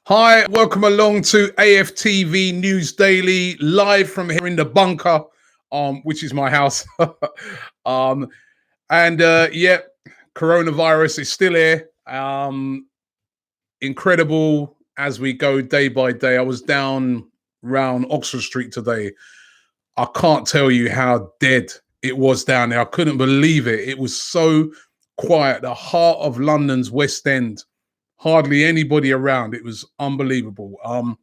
Hi, welcome along to AFTV News Daily, live from here in the bunker, which is my house. um, and coronavirus is still here. Incredible as we go day by day. I was down round Oxford Street today. I can't tell you how dead it was down there. I couldn't believe it. It was so quiet. The heart of London's West End, hardly anybody around. It was unbelievable. And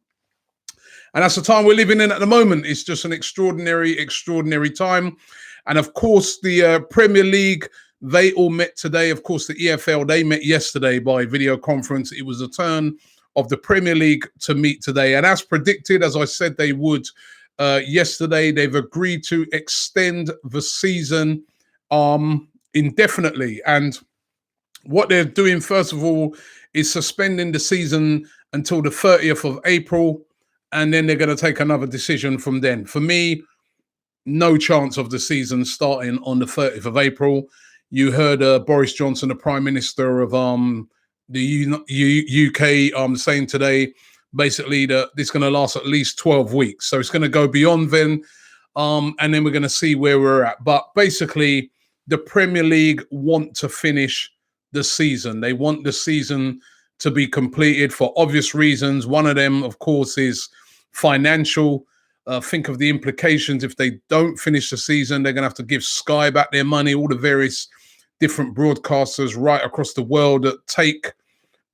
that's the time we're living in at the moment. It's just an extraordinary time. And of course, the Premier League, they all met today. Of course, the EFL, they met yesterday by video conference. It was a turn of the Premier League to meet today. And as predicted, as I said they would yesterday, they've agreed to extend the season indefinitely. And what they're doing, first of all, is suspending the season until the 30th of April. And then they're going to take another decision from then. For me, no chance of the season starting on the 30th of April. You heard Boris Johnson, the Prime Minister of the UK, saying today, basically, that this is going to last at least 12 weeks. So it's going to go beyond then. And then we're going to see where we're at. But basically, the Premier League want to finish the season. They want the season to be completed for obvious reasons. One of them, of course, is financial. Think of the implications. If they don't finish the season, they're going to have to give Sky back their money, all the various different broadcasters right across the world that take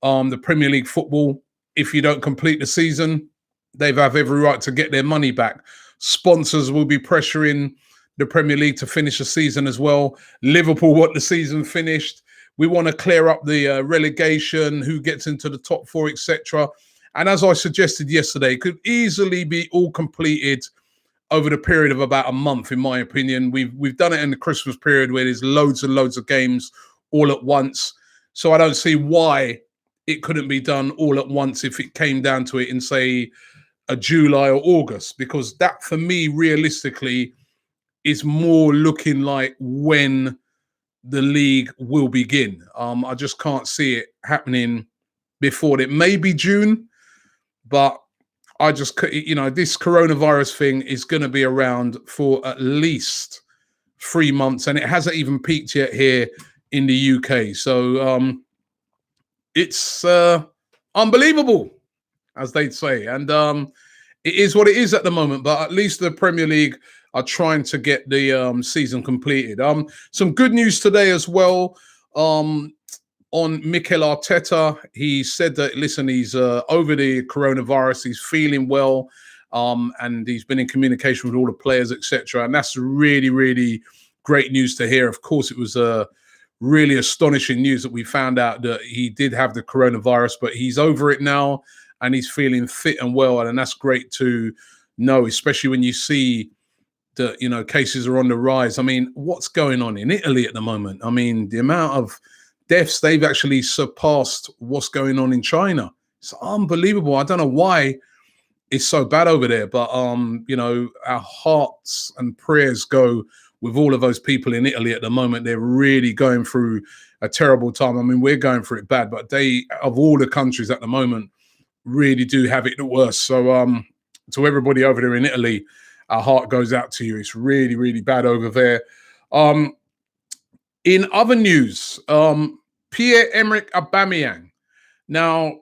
the Premier League football. If you don't complete the season, they have every right to get their money back. Sponsors will be pressuring the Premier League to finish the season as well. Liverpool want the season finished. We want to clear up the relegation, who gets into the top four, etc. And as I suggested yesterday, it could easily be all completed over the period of about a month, in my opinion. We've done it in the Christmas period where there's loads and loads of games all at once. So I don't see why it couldn't be done all at once if it came down to it in, say, a July or August, because that, for me, realistically, is more looking like when the league will begin. I just can't see it happening before it. Maybe June, but I just, this coronavirus thing is going to be around for at least 3 months, and it hasn't even peaked yet here in the UK. So it's unbelievable, as they'd say. And it is what it is at the moment, but at least the Premier League are trying to get the season completed. Some good news today as well on Mikel Arteta. He said that, listen, he's over the coronavirus, he's feeling well, and he's been in communication with all the players, etc. And that's really, really great news to hear. Of course, it was really astonishing news that we found out that he did have the coronavirus, but he's over it now and he's feeling fit and well. And that's great to know, especially when you see that, cases are on the rise. I mean, what's going on in Italy at the moment? I mean, the amount of deaths, they've actually surpassed what's going on in China. It's unbelievable. I don't know why it's so bad over there, but our hearts and prayers go with all of those people in Italy at the moment. They're really going through a terrible time. I mean, we're going through it bad, but they, of all the countries at the moment, really do have it the worst. So to everybody over there in Italy, our heart goes out to you. It's really, really bad over there. In other news, Pierre-Emerick Aubameyang. Now,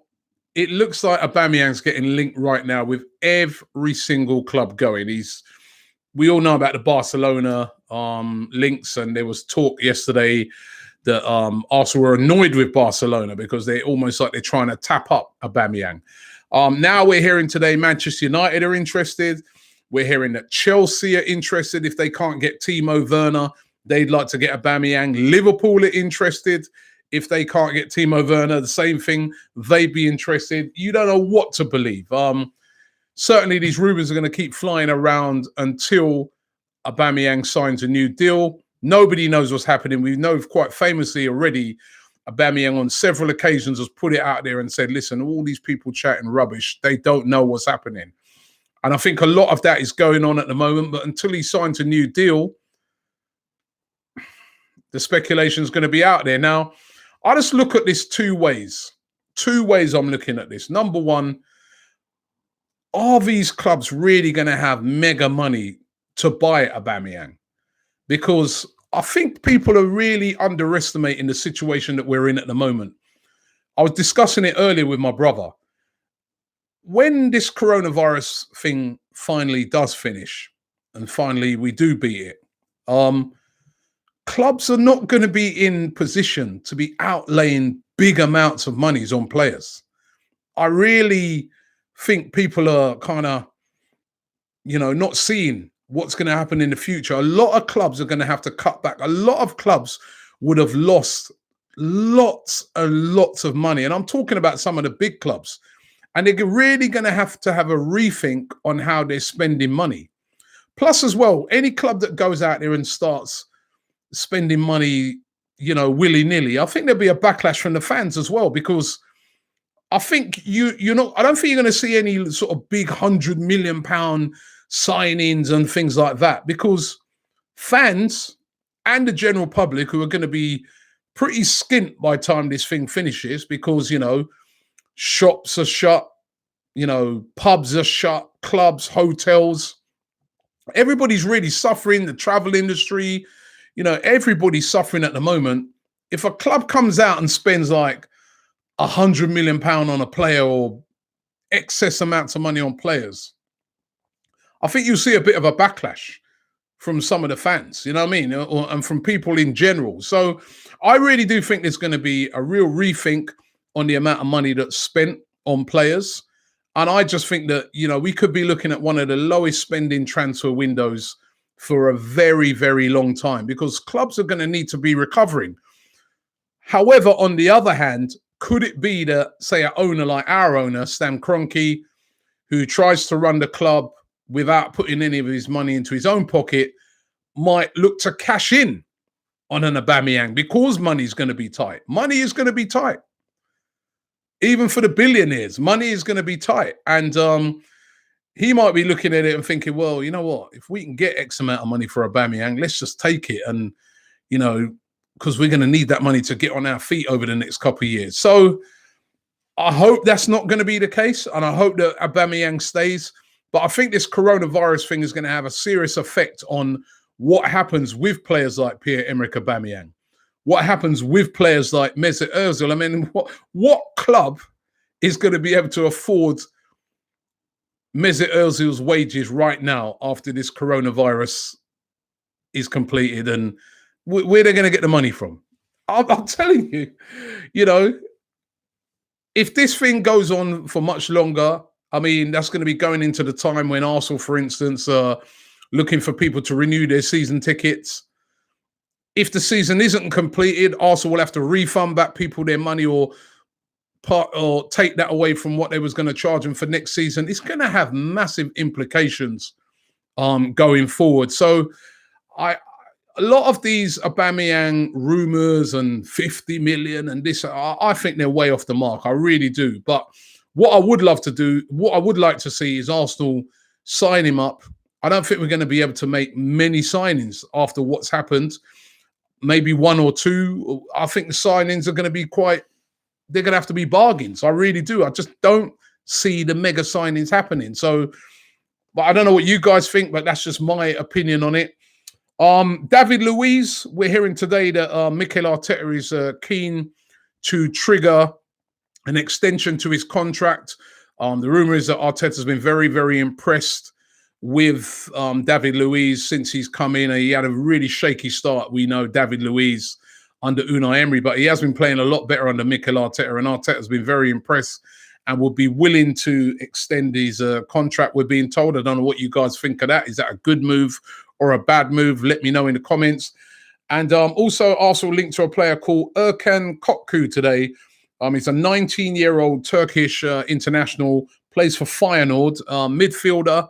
it looks like Aubameyang's getting linked right now with every single club going. We all know about the Barcelona links, and there was talk yesterday that Arsenal were annoyed with Barcelona because they're almost like they're trying to tap up Aubameyang. Now we're hearing today Manchester United are interested. We're hearing that Chelsea are interested. If they can't get Timo Werner, they'd like to get Aubameyang. Liverpool are interested. If they can't get Timo Werner, the same thing, they'd be interested. You don't know what to believe. Certainly, these rumours are going to keep flying around until Aubameyang signs a new deal. Nobody knows what's happening. We know quite famously already, Aubameyang on several occasions has put it out there and said, listen, all these people chatting rubbish, they don't know what's happening. And I think a lot of that is going on at the moment. But until he signs a new deal, the speculation is going to be out there. Now, I just look at this two ways. two ways I'm looking at this. Number one, are these clubs really going to have mega money to buy Aubameyang? Because I think people are really underestimating the situation that we're in at the moment. I was discussing it earlier with my brother. When this coronavirus thing finally does finish, and finally we do beat it, clubs are not going to be in position to be outlaying big amounts of monies on players. I really think people are kind of, not seeing what's going to happen in the future. A lot of clubs are going to have to cut back. A lot of clubs would have lost lots and lots of money. And I'm talking about some of the big clubs. And they're really going to have a rethink on how they're spending money. Plus, as well, any club that goes out there and starts spending money, willy-nilly, I think there'll be a backlash from the fans as well, because I think I don't think you're going to see any sort of big £100 million signings and things like that, because fans and the general public, who are going to be pretty skint by the time this thing finishes, because, shops are shut, pubs are shut, clubs, hotels, everybody's really suffering, the travel industry, everybody's suffering at the moment. If a club comes out and spends like £100 million on a player or excess amounts of money on players, I think you'll see a bit of a backlash from some of the fans, you know what I mean? And from people in general. So I really do think there's going to be a real rethink on the amount of money that's spent on players. And I just think that, we could be looking at one of the lowest spending transfer windows for a very, very long time, because clubs are going to need to be recovering. However, on the other hand, could it be that, say, an owner like our owner, Stan Kroenke, who tries to run the club without putting any of his money into his own pocket, might look to cash in on an Aubameyang because money's going to be tight? Money is going to be tight. Even for the billionaires, money is going to be tight. And he might be looking at it and thinking, well, you know what? If we can get X amount of money for Aubameyang, let's just take it. And, because we're going to need that money to get on our feet over the next couple of years. So I hope that's not going to be the case. And I hope that Aubameyang stays. But I think this coronavirus thing is going to have a serious effect on what happens with players like Pierre-Emerick Aubameyang. What happens with players like Mesut Ozil? I mean, what club is going to be able to afford Mesut Ozil's wages right now after this coronavirus is completed? And where they're going to get the money from? I'm telling you, if this thing goes on for much longer, I mean, that's going to be going into the time when Arsenal, for instance, are looking for people to renew their season tickets. If the season isn't completed, Arsenal will have to refund back people their money or take that away from what they was going to charge them for next season. It's going to have massive implications going forward. So a lot of these Aubameyang rumours and 50 million and this, I think they're way off the mark. I really do. But what I would like to see is Arsenal sign him up. I don't think we're going to be able to make many signings after what's happened. Maybe one or two. I think the signings are going to be they're going to have to be bargains. I really do. I just don't see the mega signings happening. So, but I don't know what you guys think, but that's just my opinion on it. David Luiz, we're hearing today that Mikel Arteta is keen to trigger an extension to his contract. The rumor is that Arteta's been very, very impressed with David Luiz since he's come in. He had a really shaky start. We know David Luiz under Unai Emery, but he has been playing a lot better under Mikel Arteta, and Arteta's been very impressed and will be willing to extend his contract, we're being told. I don't know what you guys think of that. Is that a good move or a bad move? Let me know in the comments. And also Arsenal linked to a player called Erkan Kokku today. He's a 19-year-old Turkish international, plays for Feyenoord, midfielder,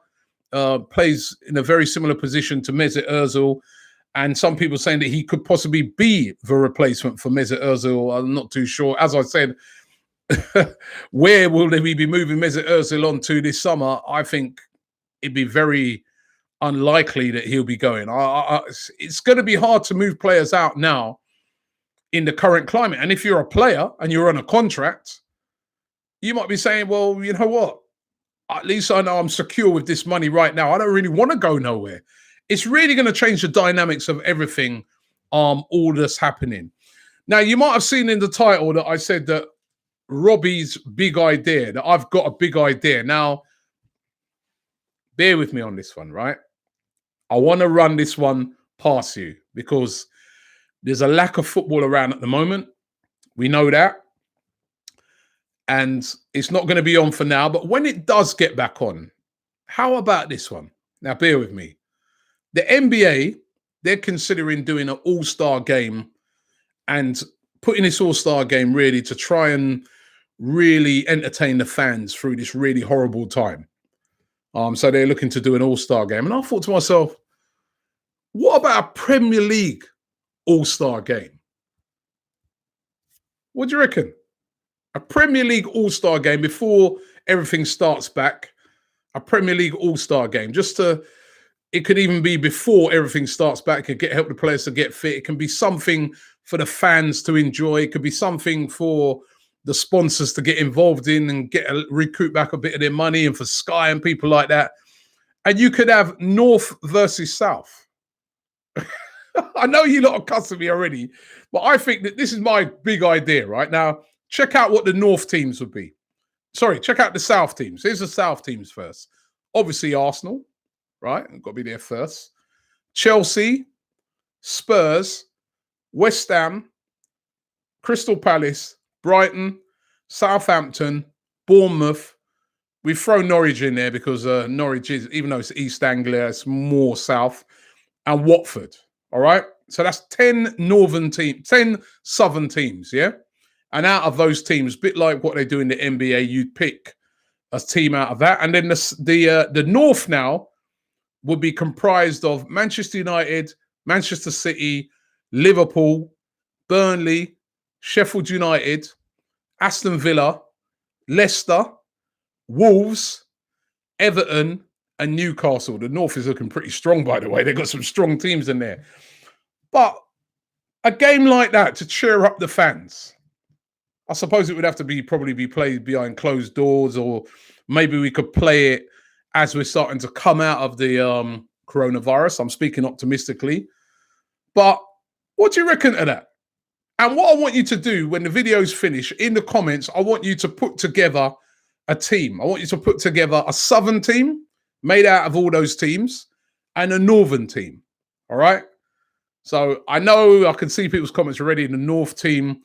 plays in a very similar position to Mesut Ozil. And some people saying that he could possibly be the replacement for Mesut Ozil. I'm not too sure. As I said, where will they be moving Mesut Ozil on to this summer? I think it'd be very unlikely that he'll be going. It's going to be hard to move players out now in the current climate. And if you're a player and you're on a contract, You might be saying, well, you know what? At least I know I'm secure with this money right now. I don't really want to go nowhere. It's really going to change the dynamics of everything, all that's happening. Now, you might have seen in the title that I said that Robbie's big idea, that I've got a big idea. Now, bear with me on this one, right? I want to run this one past you because there's a lack of football around at the moment. We know that. And it's not going to be on for now. But when it does get back on, how about this one? Now, bear with me. The NBA, they're considering doing an all-star game and putting this all-star game really to try and really entertain the fans through this really horrible time. So they're looking to do an all-star game. And I thought to myself, what about a Premier League all-star game? What do you reckon? A Premier League all-star game before everything starts back. A Premier League all-star game. It could even be before everything starts back. It could help the players to get fit. It can be something for the fans to enjoy. It could be something for the sponsors to get involved in and recoup back a bit of their money, and for Sky and people like that. And you could have North versus South. I know you lot are cussing me already, but I think that this is my big idea right now. Check out what the North teams would be. Sorry, check out the South teams. Here's the South teams first. Obviously, Arsenal, right? Got to be there first. Chelsea, Spurs, West Ham, Crystal Palace, Brighton, Southampton, Bournemouth. We've thrown Norwich in there because Norwich is, even though it's East Anglia, it's more south. And Watford, all right? So that's 10 southern teams, yeah? And out of those teams, a bit like what they do in the NBA, you'd pick a team out of that. And then the North now would be comprised of Manchester United, Manchester City, Liverpool, Burnley, Sheffield United, Aston Villa, Leicester, Wolves, Everton, and Newcastle. The North is looking pretty strong, by the way. They've got some strong teams in there. But a game like that to cheer up the fans, I suppose it would have to probably be played behind closed doors, or maybe we could play it as we're starting to come out of the coronavirus. I'm speaking optimistically. But what do you reckon of that? And what I want you to do when the video's finished, in the comments, I want you to put together a team. I want you to put together a southern team made out of all those teams and a northern team. All right? So I know I can see people's comments already. The North team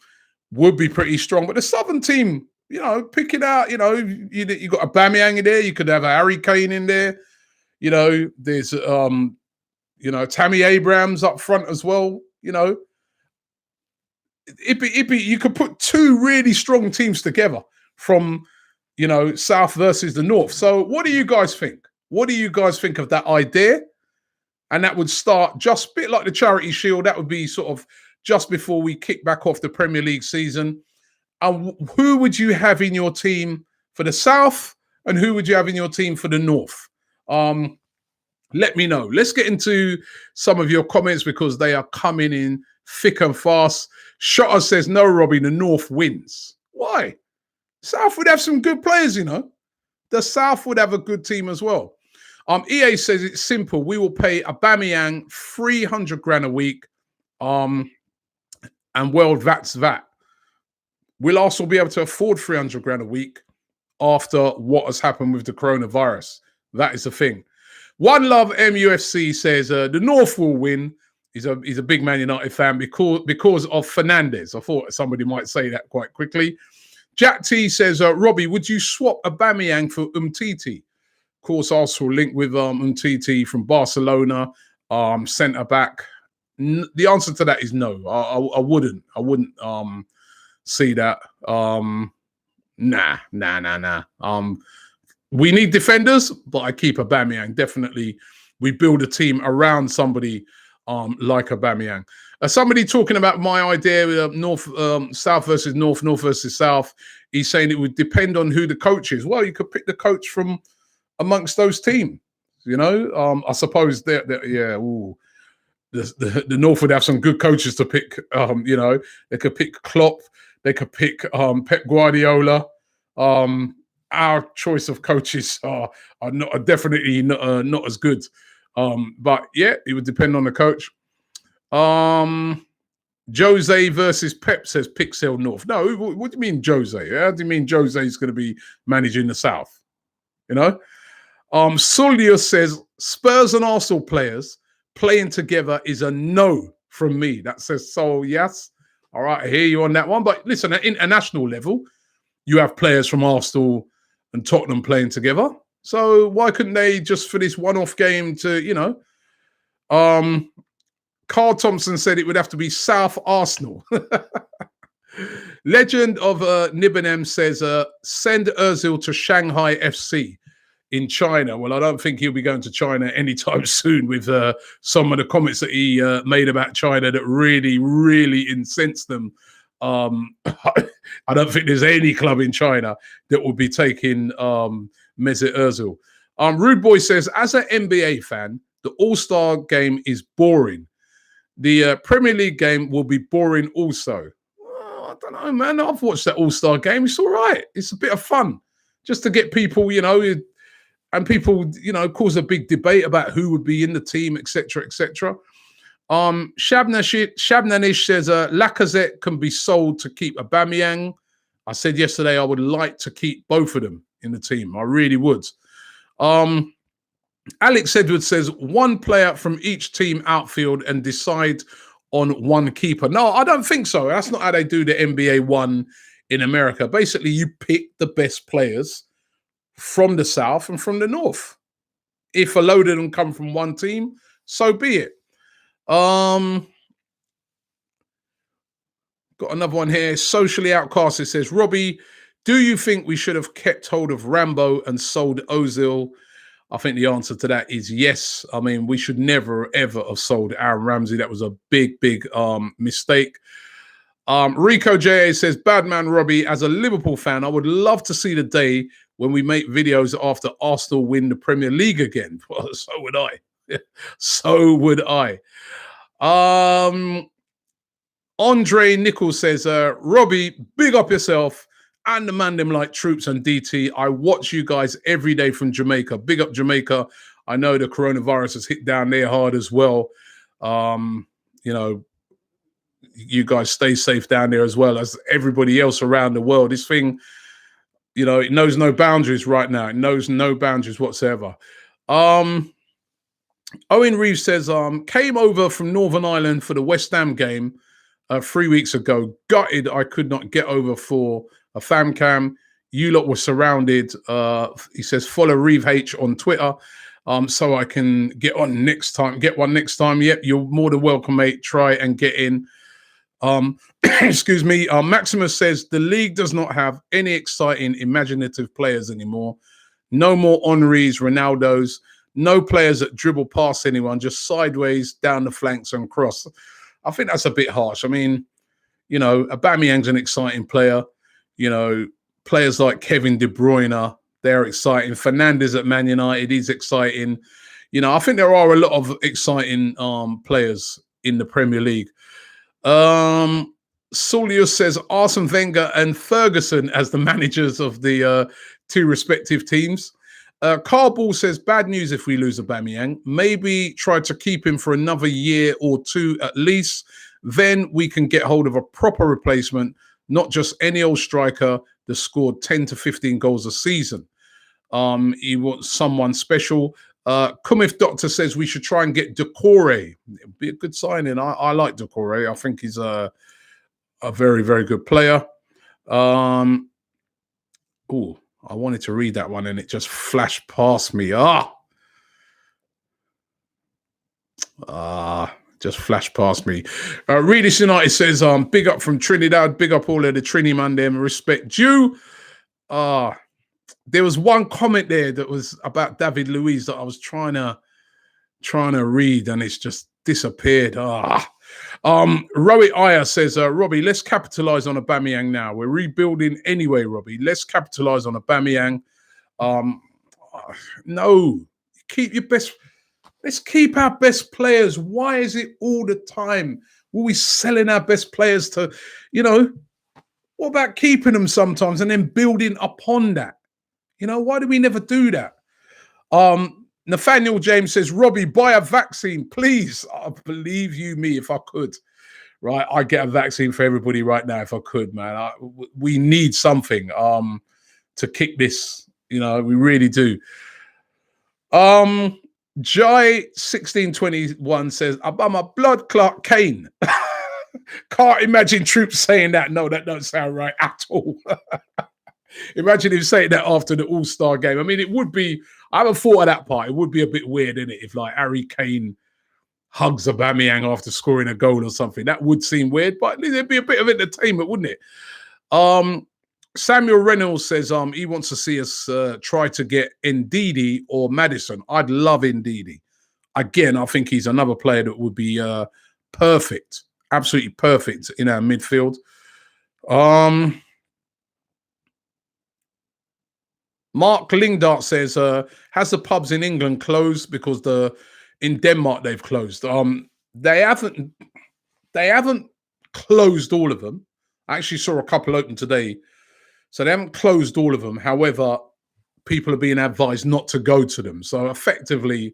would be pretty strong, but the southern team, pick it out. You got Aubameyang in there. You could have a Harry Kane in there. There's Tammy Abrams up front as well. You could put two really strong teams together from South versus the North. So what do you guys think? What do you guys think of that idea? And that would start just a bit like the Charity Shield. That would be sort of just before we kick back off the Premier League season. And who would you have in your team for the South, and who would you have in your team for the North? Let me know. Let's get into some of your comments because they are coming in thick and fast. Shotter says, no, Robbie, the North wins. Why? South would have some good players, The South would have a good team as well. EA says it's simple. We will pay Aubameyang 300 grand a week. And that's that. We'll also be able to afford 300 grand a week after what has happened with the coronavirus. That is the thing. One Love MUFC says the North will win. He's a big Man United fan because of Fernandes. I thought somebody might say that quite quickly. Jack T says, Robbie, would you swap Aubameyang for Umtiti? Of course, Arsenal linked with Umtiti from Barcelona, centre back. The answer to that is no. I wouldn't. I wouldn't see that. Nah. We need defenders, but I keep Aubameyang. Definitely, we build a team around somebody like Aubameyang. Somebody talking about my idea of South versus North, North versus South. He's saying it would depend on who the coach is. Well, you could pick the coach from amongst those teams. I suppose the North would have some good coaches to pick. They could pick Klopp. They could pick Pep Guardiola. Our choice of coaches are definitely not as good. But yeah, it would depend on the coach. Jose versus Pep, says Pixel North. No, what do you mean Jose? How do you mean Jose is going to be managing the South? You know? Sulio says Spurs and Arsenal players playing together is a no from me. That says so, yes. All right, I hear you on that one. But listen, at international level, you have players from Arsenal and Tottenham playing together. So why couldn't they just for this one-off game to, Carl Thompson said it would have to be South Arsenal. Legend of Nibbanem says, send Ozil to Shanghai FC in China. Well, I don't think he'll be going to China anytime soon with some of the comments that he made about China that really, really incensed them. I don't think there's any club in China that will be taking Mesut Ozil. Rude Boy says, as an NBA fan, the All-Star game is boring. The Premier League game will be boring also. I don't know, man. I've watched that All-Star game. It's all right. It's a bit of fun just to get people, and people, cause a big debate about who would be in the team, etc., etc. Shabnanish says, Lacazette can be sold to keep Aubameyang. I said yesterday I would like to keep both of them in the team. I really would. Alex Edwards says, one player from each team outfield and decide on one keeper. No, I don't think so. That's not how they do the NBA one in America. Basically, you pick the best players from the South and from the North. If a load of them come from one team, so be it. Got another one here. Socially Outcast, it says, Robbie, do you think we should have kept hold of Rambo and sold Ozil? I think the answer to that is yes. I mean, we should never, ever have sold Aaron Ramsey. That was a big, big mistake. Rico J.A. says, bad man Robbie, as a Liverpool fan, I would love to see the day when we make videos after Arsenal win the Premier League again. Well, so would I. So would I. Andre Nichols says, Robbie, big up yourself and the man them like Troops and DT. I watch you guys every day from Jamaica. Big up Jamaica. I know the coronavirus has hit down there hard as well. You guys stay safe down there as well as everybody else around the world. This thing, it knows no boundaries right now. It knows no boundaries whatsoever. Owen Reeves says, came over from Northern Ireland for the West Ham game 3 weeks ago. Gutted I could not get over for a fam cam. You lot were surrounded. He says, follow Reeve H on Twitter so I can get one next time. Yep, you're more than welcome, mate. Try and get in. Excuse me. Maximus says, the league does not have any exciting, imaginative players anymore. No more Henrys, Ronaldos. No players that dribble past anyone, just sideways, down the flanks and cross. I think that's a bit harsh. I mean, Aubameyang's an exciting player. Players like Kevin De Bruyne, they're exciting. Fernandes at Man United, he's exciting. I think there are a lot of exciting players in the Premier League. Solius says Arsene Wenger and Ferguson as the managers of the two respective teams. Carl Ball says, bad news if we lose Aubameyang. Maybe try to keep him for another year or two at least. Then we can get hold of a proper replacement, not just any old striker that scored 10 to 15 goals a season. He wants someone special. Kumif Doctor says we should try and get Decore. It'd be a good signing. I like Decore. I think he's a very, very good player. I wanted to read that one and it just flashed past me. Just flashed past me. Readers United says, big up from Trinidad. Big up all of the Trini man them. Respect due. There was one comment there that was about David Luiz that I was trying to read and it's just disappeared. Rohit Iyer says, Robbie, let's capitalize on Aubameyang now. We're rebuilding anyway, Robbie. Let's capitalize on Aubameyang. No, keep your best. Let's keep our best players. Why is it all the time? Are we selling our best players to, What about keeping them sometimes and then building upon that? You know, why do we never do that? Nathaniel James says, Robbie, buy a vaccine, please. I believe you me, if I could. Right, I'd get a vaccine for everybody right now if I could, man. We need something to kick this. You know, we really do. Jai 1621 says, I'm a blood clot Kane. Can't imagine Troops saying that. No, that don't sound right at all. Imagine him saying that after the All-Star game. I mean, it would be, I haven't thought of that part. It would be a bit weird, isn't it? If like Harry Kane hugs Aubameyang after scoring a goal or something. That would seem weird, but there'd be a bit of entertainment, wouldn't it? Samuel Reynolds says he wants to see us try to get Ndidi or Maddison. I'd love Ndidi. Again, I think he's another player that would be perfect, absolutely perfect in our midfield. Mark Lingdart says, has the pubs in England closed because in Denmark they've closed? They haven't closed all of them. I actually saw a couple open today. So they haven't closed all of them. However, people are being advised not to go to them. So effectively,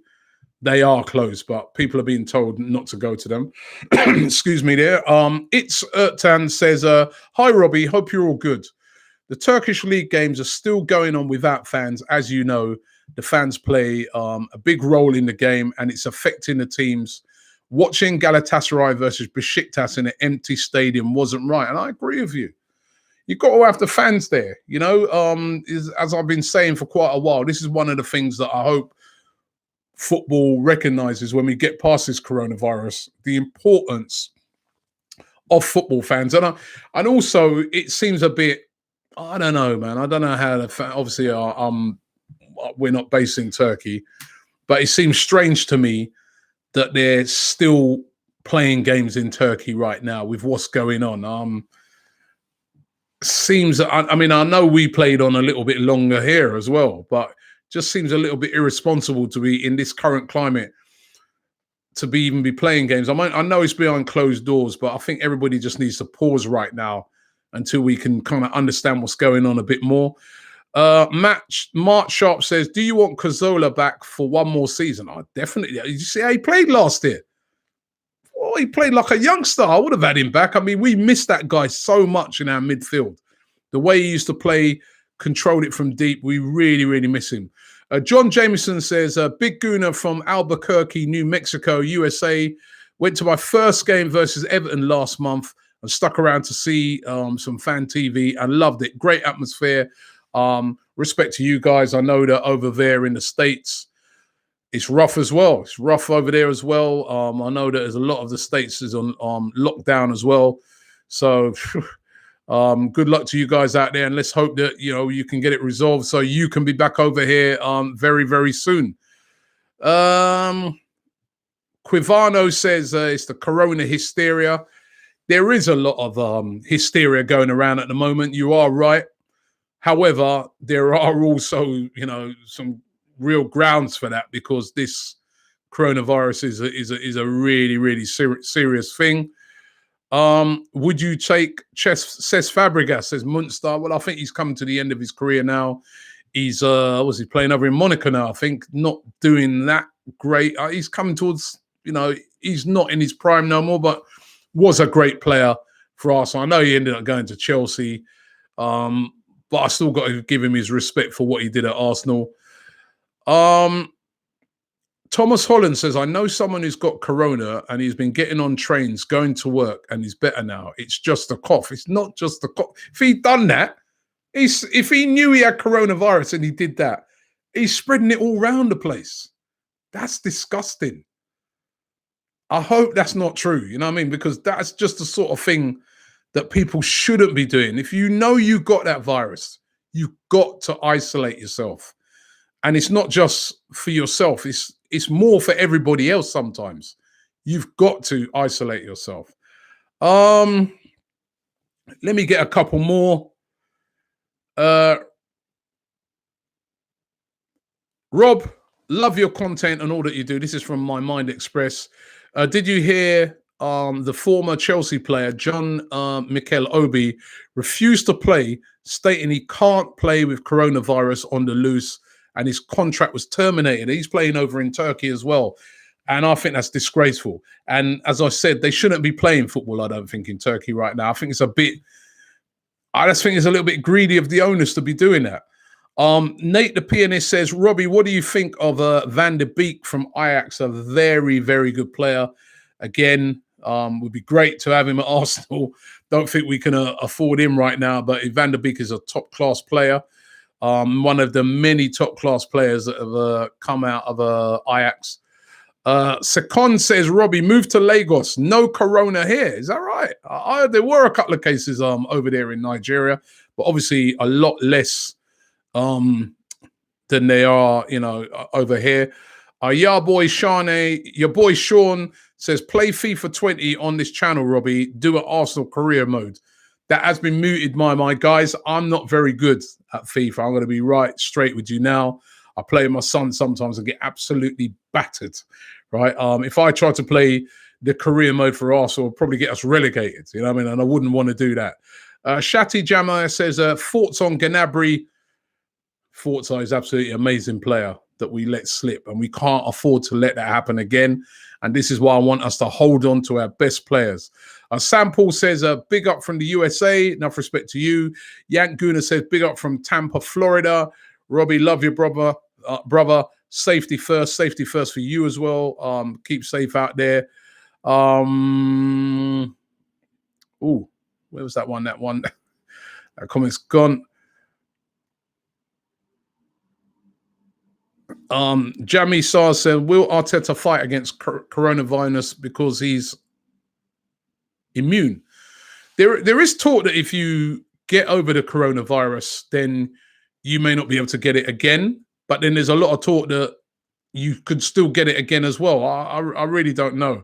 they are closed, but people are being told not to go to them. Excuse me there. It's Ertan says, hi, Robbie. Hope you're all good. The Turkish league games are still going on without fans. As you know, the fans play a big role in the game and it's affecting the teams. Watching Galatasaray versus Besiktas in an empty stadium wasn't right. And I agree with you. You've got to have the fans there. You know, as I've been saying for quite a while, this is one of the things that I hope football recognizes when we get past this coronavirus, the importance of football fans. And also, it seems a bit, I don't know, man. I don't know how obviously we're not based in Turkey, but it seems strange to me that they're still playing games in Turkey right now with what's going on. Seems, I mean, I know we played on a little bit longer here as well, but just seems a little bit irresponsible to be in this current climate to even be playing games. I know it's behind closed doors, but I think everybody just needs to pause right now until we can kind of understand what's going on a bit more. Mark Sharp says, do you want Cazorla back for one more season? Oh, definitely. Did you see how he played last year? Oh, he played like a youngster. I would have had him back. I mean, we missed that guy so much in our midfield. The way he used to play, controlled it from deep. We really, really miss him. John Jameson says, Big Gooner from Albuquerque, New Mexico, USA. Went to my first game versus Everton last month and stuck around to see some fan TV and loved it. Great atmosphere. Respect to you guys. I know that over there in the States, it's rough as well. It's rough over there as well. I know that there's a lot of the States is on lockdown as well. So good luck to you guys out there. And let's hope that, you know, you can get it resolved so you can be back over here very, very soon. Quivano says it's the corona hysteria. There is a lot of hysteria going around at the moment. You are right. However, there are also, you know, some real grounds for that because this coronavirus is a really, really serious thing. Would you take Cesc Fabregas, says Munster? Well, I think he's come to the end of his career now. He's was he playing over in Monaco now? I think not doing that great. He's coming towards, you know, he's not in his prime no more, but was a great player for Arsenal. I know he ended up going to Chelsea, but I still got to give him his respect for what he did at Arsenal. Thomas Holland says, I know someone who's got corona and he's been getting on trains, going to work, and he's better now. It's just a cough. It's not just a cough. If he'd done that, if he knew he had coronavirus and he did that, he's spreading it all around the place. That's disgusting. I hope that's not true. You know what I mean? Because that's just the sort of thing that people shouldn't be doing. If you know you got that virus, you've got to isolate yourself. And it's not just for yourself. It's more for everybody else sometimes. You've got to isolate yourself. Let me get a couple more. Rob, love your content and all that you do. This is from My Mind Express. Did you hear the former Chelsea player, John Mikel Obi, refused to play, stating he can't play with coronavirus on the loose, and his contract was terminated. He's playing over in Turkey as well. And I think that's disgraceful. And as I said, they shouldn't be playing football, I don't think, in Turkey right now. I think it's I just think it's a little bit greedy of the owners to be doing that. Nate the pianist says, Robbie, what do you think of Van der Beek from Ajax? A very, very good player. Again, would be great to have him at Arsenal. Don't think we can afford him right now, but Van der Beek is a top-class player. One of the many top-class players that have come out of Ajax. Sekon says, Robbie, move to Lagos. No corona here. Is that right? There were a couple of cases over there in Nigeria, but obviously a lot less than they are, over here. Your boy Sean says, play FIFA 20 on this channel, Robbie. Do an Arsenal career mode. That has been muted, my guys. I'm not very good at FIFA. I'm going to be right straight with you now. I play with my son sometimes and get absolutely battered, right? If I try to play the career mode for Arsenal, it'll probably get us relegated, you know what I mean? And I wouldn't want to do that. Shati Jama says, thoughts on Gnabry. Forza is absolutely an amazing player that we let slip, and we can't afford to let that happen again. And this is why I want us to hold on to our best players. Sam Paul says, big up from the USA. Enough respect to you. Yank Guna says, big up from Tampa, Florida. Robbie, love your brother. Safety first for you as well. Keep safe out there. Where was that one? That comment's gone. Jamie Sar said, will Arteta fight against coronavirus because he's immune? There is talk that if you get over the coronavirus, then you may not be able to get it again. But then there's a lot of talk that you could still get it again as well. I really don't know.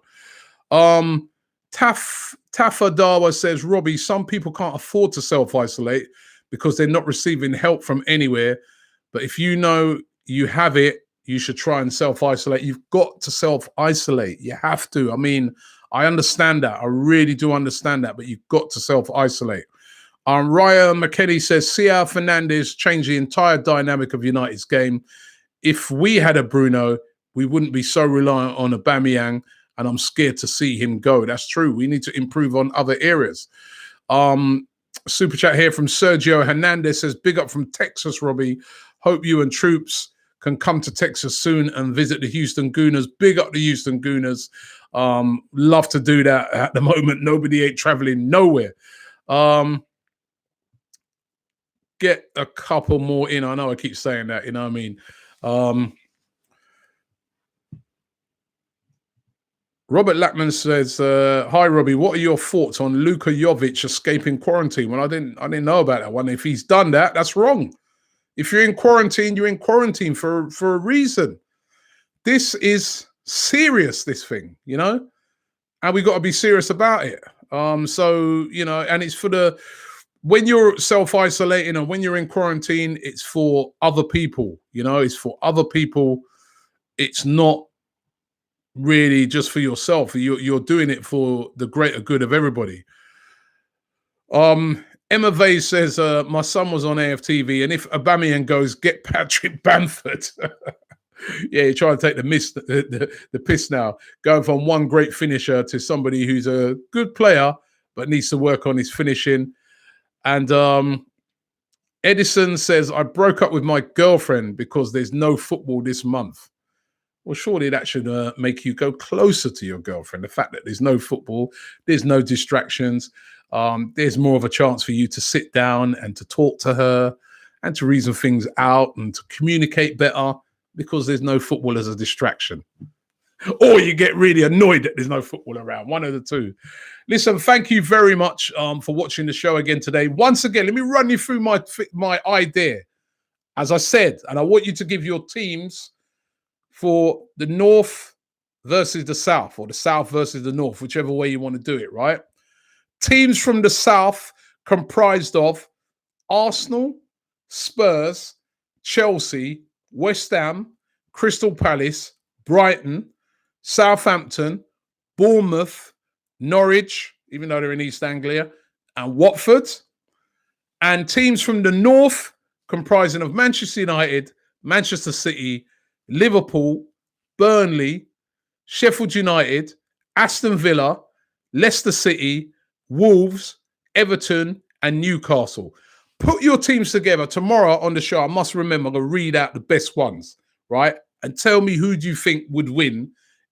Tafadawa says, Robbie, some people can't afford to self-isolate because they're not receiving help from anywhere. But if you know you have it, you should try and self-isolate. You've got to self-isolate. You have to. I mean, I understand that. I really do understand that, but you've got to self-isolate. Ryan McKenny says, Cia Fernandez changed the entire dynamic of United's game. If we had a Bruno, we wouldn't be so reliant on Aubameyang, and I'm scared to see him go. That's true. We need to improve on other areas. Super chat here from Sergio Hernandez says, big up from Texas, Robbie. Hope you and troops can come to Texas soon and visit the Houston Gooners. Big up the Houston Gooners. Love to do that. At the moment, nobody ain't traveling nowhere. Get a couple more in. I know I keep saying that, you know what I mean? Robert Lackman says, hi, Robbie, what are your thoughts on Luka Jovic escaping quarantine? Well, I didn't know about that one. If he's done that, that's wrong. If you're in quarantine, you're in quarantine for a reason. This is serious, this thing, and we got to be serious about it. And it's for when you're self-isolating and when you're in quarantine, it's for other people, it's for other people. It's not really just for yourself. You're doing it for the greater good of everybody. Emma Vay says, my son was on AFTV, and if Aubameyang goes, get Patrick Bamford. Yeah, you're trying to take the piss now. Going from one great finisher to somebody who's a good player, but needs to work on his finishing. And Edison says, I broke up with my girlfriend because there's no football this month. Well, surely that should make you go closer to your girlfriend. The fact that there's no football, there's no distractions. There's more of a chance for you to sit down and to talk to her and to reason things out and to communicate better because there's no football as a distraction. Or you get really annoyed that there's no football around. One of the two. Listen, thank you very much for watching the show again today. Once again, let me run you through my idea. As I said, and I want you to give your teams for the North versus the South, or the South versus the North, whichever way you want to do it, right? Teams from the South comprised of Arsenal, Spurs, Chelsea, West Ham, Crystal Palace, Brighton, Southampton, Bournemouth, Norwich, even though they're in East Anglia, and Watford. And teams from the north, comprising of Manchester United, Manchester City, Liverpool, Burnley, Sheffield United, Aston Villa, Leicester City, Wolves, Everton, and Newcastle. Put your teams together. Tomorrow on the show, I must remember to read out the best ones, right? And tell me who do you think would win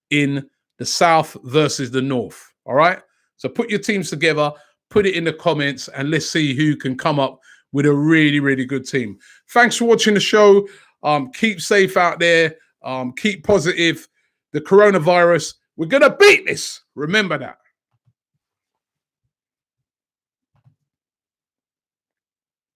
in the south versus the north, all right? So put your teams together, put it in the comments, and let's see who can come up with a really, really good team. Thanks for watching the show. Keep safe out there. Keep positive. The coronavirus, we're going to beat this. Remember that.